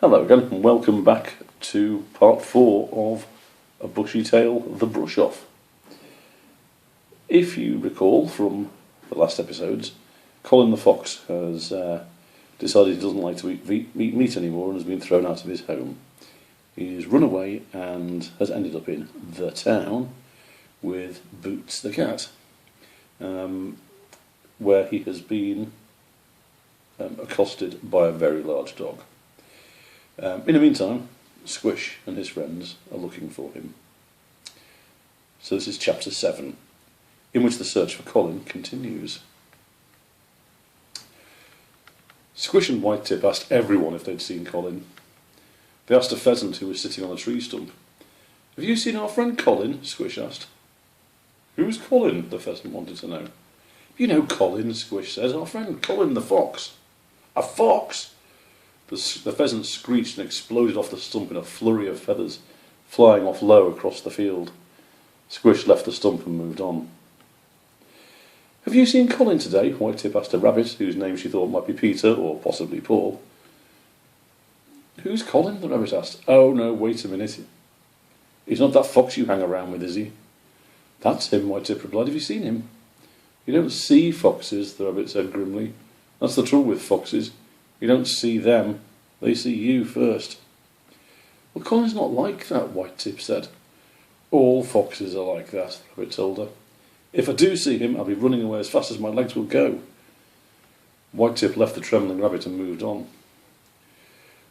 Hello again, and welcome back to part 4 of A Bushy Tale, The Brush Off. If you recall from the last episodes, Colin the Fox has decided he doesn't like to eat meat anymore and has been thrown out of his home. He's run away and has ended up in the town with Boots the cat, where he has been accosted by a very large dog. In the meantime, Squish and his friends are looking for him. So this is chapter 7, in which the search for Colin continues. Squish and Whitetip asked everyone if they'd seen Colin. They asked a pheasant who was sitting on a tree stump. "Have you seen our friend Colin?" Squish asked. "Who's Colin?" the pheasant wanted to know. "You know Colin," Squish said. "Our friend Colin the fox." "A fox?" The pheasant screeched and exploded off the stump in a flurry of feathers, flying off low across the field. Squish left the stump and moved on. "Have you seen Colin today?" Whitetip asked a rabbit, whose name she thought might be Peter or possibly Paul. "Who's Colin?" the rabbit asked. "Oh no, wait a minute. He's not that fox you hang around with, is he?" "That's him," Whitetip replied. "Have you seen him?" "You don't see foxes," the rabbit said grimly. "That's the trouble with foxes. You don't see them, they see you first." "Well, Colin's not like that," Whitetip said. "All foxes are like that," the rabbit told her. "If I do see him, I'll be running away as fast as my legs will go." Whitetip left the trembling rabbit and moved on.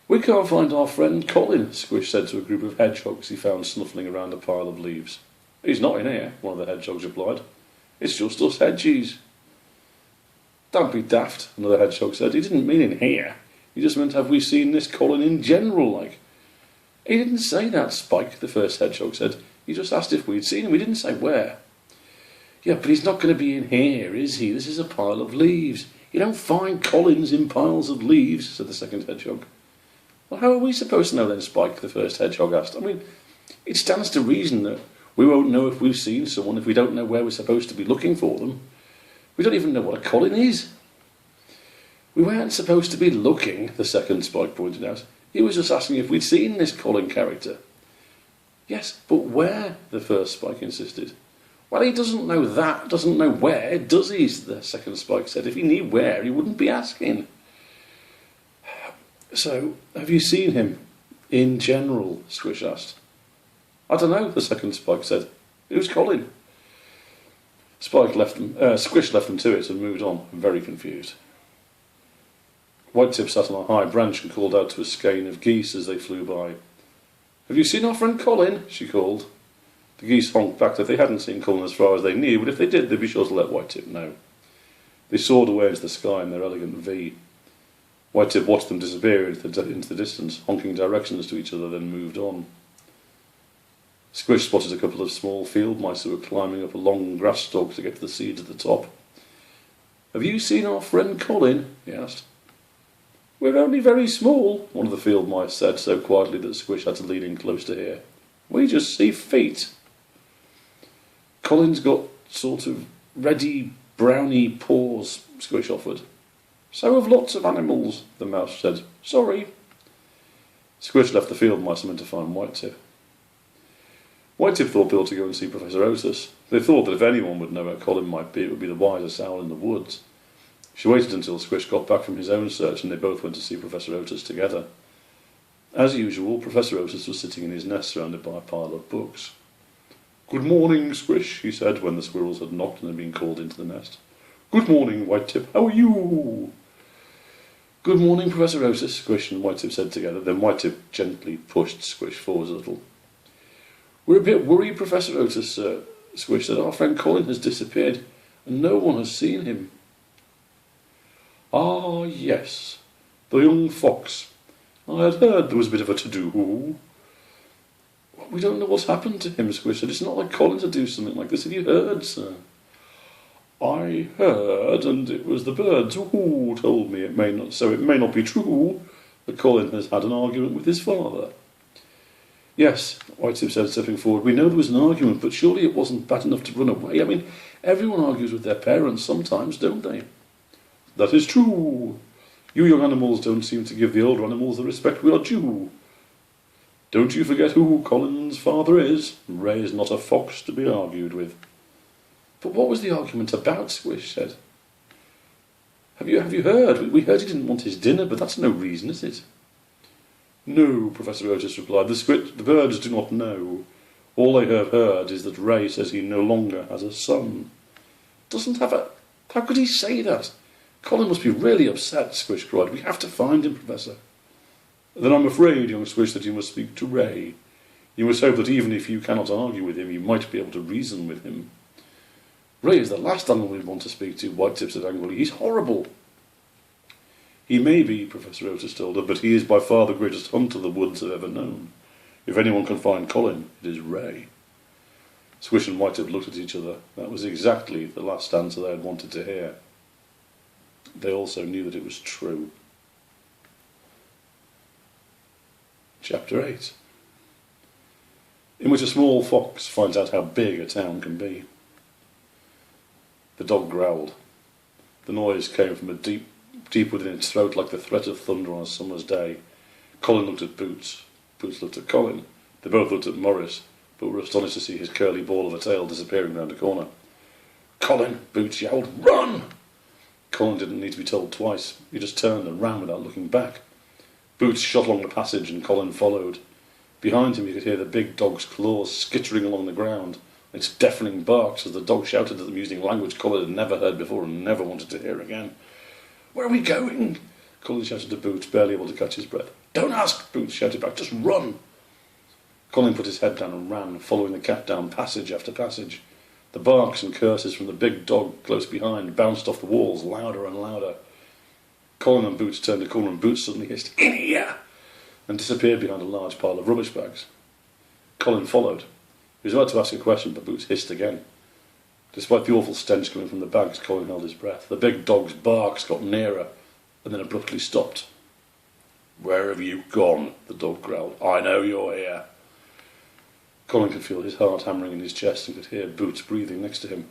"We can't find our friend Colin," Squish said to a group of hedgehogs he found snuffling around a pile of leaves. "He's not in here," one of the hedgehogs replied. "It's just us hedgies." "Don't be daft," another hedgehog said. "He didn't mean in here. He just meant, have we seen this Colin in general, like?" "He didn't say that, Spike," the first hedgehog said. "He just asked if we'd seen him. He didn't say where." "Yeah, but he's not going to be in here, is he? This is a pile of leaves. You don't find Colins in piles of leaves," said the second hedgehog. "Well, how are we supposed to know then, Spike?" the first hedgehog asked. "I mean, it stands to reason that we won't know if we've seen someone if we don't know where we're supposed to be looking for them. We don't even know what a Colin is." "We weren't supposed to be looking," the second Spike pointed out. "He was just asking if we'd seen this Colin character." "Yes, but where?" the first Spike insisted. "Well, he doesn't know that, doesn't know where, does he?" the second Spike said. "If he knew where, he wouldn't be asking." "So, have you seen him in general?" Squish asked. "I don't know," the second Spike said. "Who's Colin?" Squish left them to it and moved on, very confused. Whitetip sat on a high branch and called out to a skein of geese as they flew by. "Have you seen our friend Colin?" she called. The geese honked back that they hadn't seen Colin as far as they knew, but if they did, they'd be sure to let Whitetip know. They soared away into the sky in their elegant V. Whitetip watched them disappear into the distance, honking directions to each other, then moved on. Squish spotted a couple of small field mice who were climbing up a long grass stalk to get to the seeds at the top. "Have you seen our friend Colin?" he asked. "We're only very small," one of the field mice said so quietly that Squish had to lean in close to hear. "We just see feet." "Colin's got sort of reddy, browny paws," Squish offered. "So have lots of animals," the mouse said. "Sorry." Squish left the field mice and went to find Whitetip. Whitetip thought they ought to go and see Professor Otis. They thought that if anyone would know where Colin might be, it would be the wisest owl in the woods. She waited until Squish got back from his own search and they both went to see Professor Otis together. As usual, Professor Otis was sitting in his nest surrounded by a pile of books. "Good morning, Squish," he said when the squirrels had knocked and had been called into the nest. "Good morning, Whitetip. How are you?" "Good morning, Professor Otis," Squish and Whitetip said together. Then Whitetip gently pushed Squish forward a little. "We're a bit worried, Professor Otis, sir," Squish said. "Our friend Colin has disappeared and no one has seen him." "Ah, yes, the young fox. I had heard there was a bit of a to-do." "We don't know what's happened to him," Squish said. "It's not like Colin to do something like this. Have you heard, sir?" "I heard, and it was the birds who told me it may not be true that Colin has had an argument with his father." "Yes," Whitetip said, stepping forward. "We know there was an argument, but surely it wasn't bad enough to run away. I mean, everyone argues with their parents sometimes, don't they?" "That is true. You young animals don't seem to give the older animals the respect we are due. Don't you forget who Colin's father is. Ray is not a fox to be argued with. But what was the argument about? Squish said. Have you heard? We heard he didn't want his dinner, but that's no reason, is it? No, Professor Otis replied. The birds do not know. All they have heard is that Ray says he no longer has a son. Doesn't have a... How could he say that? Colin must be really upset, Squish cried. We have to find him, Professor. Then I'm afraid, young Squish, that you must speak to Ray. You must hope that even if you cannot argue with him, you might be able to reason with him. Ray is the last animal we want to speak to, Whitetip said angrily. He's horrible. He may be, Professor Otis told her, but he is by far the greatest hunter the woods have ever known. If anyone can find Colin, it is Ray. Squish and Whitetip looked at each other. That was exactly the last answer they had wanted to hear. They also knew that it was true. Chapter 8, in which a small fox finds out how big a town can be. The dog growled. The noise came from deep within its throat like the threat of thunder on a summer's day. Colin looked at Boots. Boots looked at Colin. They both looked at Morris, but were astonished to see his curly ball of a tail disappearing round a corner. Colin, Boots yelled, run! Colin didn't need to be told twice. He just turned and ran without looking back. Boots shot along the passage and Colin followed. Behind him you could hear the big dog's claws skittering along the ground, and its deafening barks as the dog shouted at them using language Colin had never heard before and never wanted to hear again. Where are we going? Colin shouted to Boots, barely able to catch his breath. Don't ask, Boots shouted back, just run. Colin put his head down and ran, following the cat down passage after passage. The barks and curses from the big dog close behind bounced off the walls louder and louder. Colin and Boots turned a corner and Boots suddenly hissed, in here! And disappeared behind a large pile of rubbish bags. Colin followed. He was about to ask a question, but Boots hissed again. Despite the awful stench coming from the bags, Colin held his breath. The big dog's barks got nearer, and then abruptly stopped. Where have you gone? The dog growled. I know you're here. Colin could feel his heart hammering in his chest and could hear Boots breathing next to him.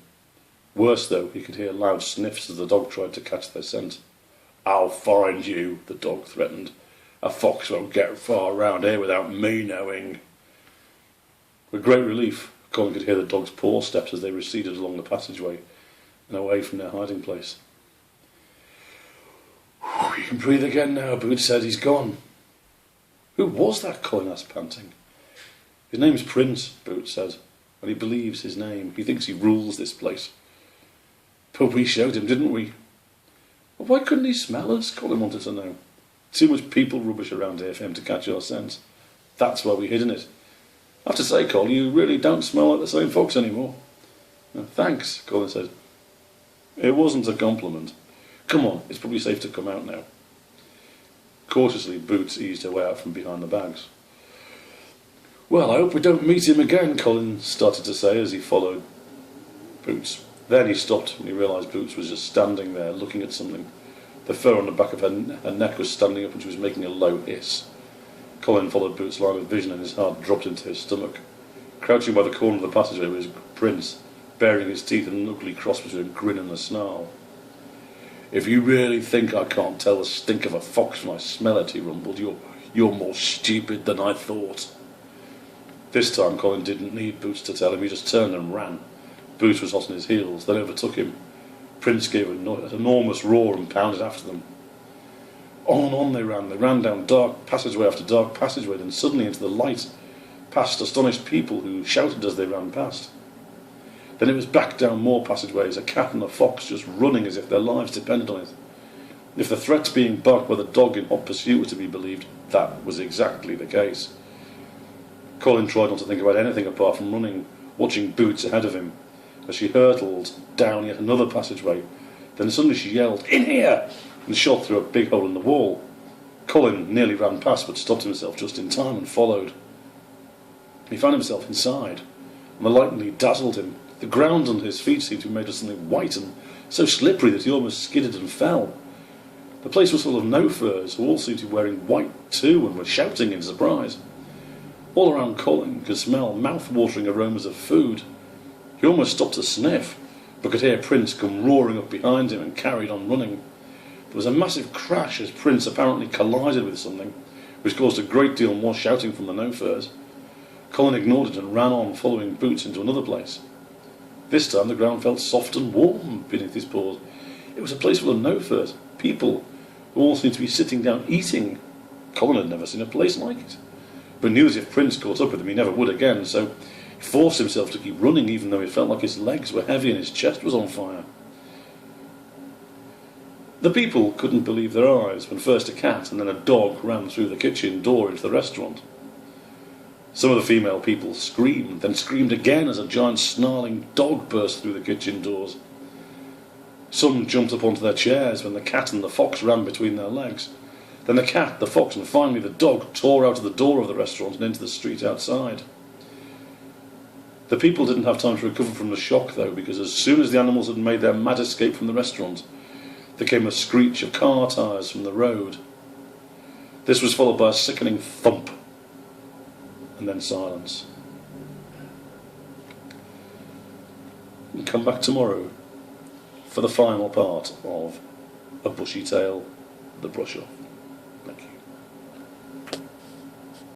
Worse, though, he could hear loud sniffs as the dog tried to catch their scent. I'll find you, the dog threatened. A fox won't get far round here without me knowing. With great relief, Colin could hear the dog's paw steps as they receded along the passageway and away from their hiding place. You can breathe again now, Boots said. He's gone. Who was that? Colin asked, panting. His name's Prince, Boots said, and he believes his name. He thinks he rules this place. But we showed him, didn't we? Well, why couldn't he smell us? Colin wanted to know. Too much people rubbish around here for him to catch your scent. That's why we hid in it. I have to say, Colin, you really don't smell like the same fox anymore. Thanks, Colin said. It wasn't a compliment. Come on, it's probably safe to come out now. Cautiously, Boots eased her way out from behind the bags. Well, I hope we don't meet him again, Colin started to say as he followed Boots. Then he stopped when he realised Boots was just standing there looking at something. The fur on the back of her neck was standing up and she was making a low hiss. Colin followed Boots' line of vision and his heart dropped into his stomach. Crouching by the corner of the passageway was Prince, baring his teeth in an ugly cross between a grin and a snarl. If you really think I can't tell the stink of a fox when I smell it, he rumbled, you're more stupid than I thought. This time Colin didn't need Boots to tell him, he just turned and ran. Boots was hot on his heels, then overtook him. Prince gave an enormous roar and pounded after them. On and on they ran down dark passageway after dark passageway, then suddenly into the light, past astonished people who shouted as they ran past. Then it was back down more passageways, a cat and a fox just running as if their lives depended on it. If the threats being barked by the dog in hot pursuit were to be believed, that was exactly the case. Colin tried not to think about anything apart from running, watching Boots ahead of him, as she hurtled down yet another passageway. Then suddenly she yelled, "In here!" and shot through a big hole in the wall. Colin nearly ran past but stopped himself just in time and followed. He found himself inside, and the light dazzled him. The ground under his feet seemed to be made of something white and so slippery that he almost skidded and fell. The place was full of no-furs, who all seemed to be wearing white too and were shouting in surprise. All around Colin could smell mouth-watering aromas of food. He almost stopped to sniff, but could hear Prince come roaring up behind him and carried on running. There was a massive crash as Prince apparently collided with something, which caused a great deal more shouting from the no-furs. Colin ignored it and ran on, following Boots into another place. This time the ground felt soft and warm beneath his paws. It was a place full of no-furs, people, who all seemed to be sitting down eating. Colin had never seen a place like it, but knew that if Prince caught up with him he never would again, so he forced himself to keep running even though he felt like his legs were heavy and his chest was on fire. The people couldn't believe their eyes when first a cat and then a dog ran through the kitchen door into the restaurant. Some of the female people screamed, then screamed again as a giant snarling dog burst through the kitchen doors. Some jumped up onto their chairs when the cat and the fox ran between their legs. Then the cat, the fox, and finally the dog tore out of the door of the restaurant and into the street outside. The people didn't have time to recover from the shock, though, because as soon as the animals had made their mad escape from the restaurant, there came a screech of car tyres from the road. This was followed by a sickening thump, and then silence. And come back tomorrow for the final part of A Bushy Tale, The Brush Off. Thank you.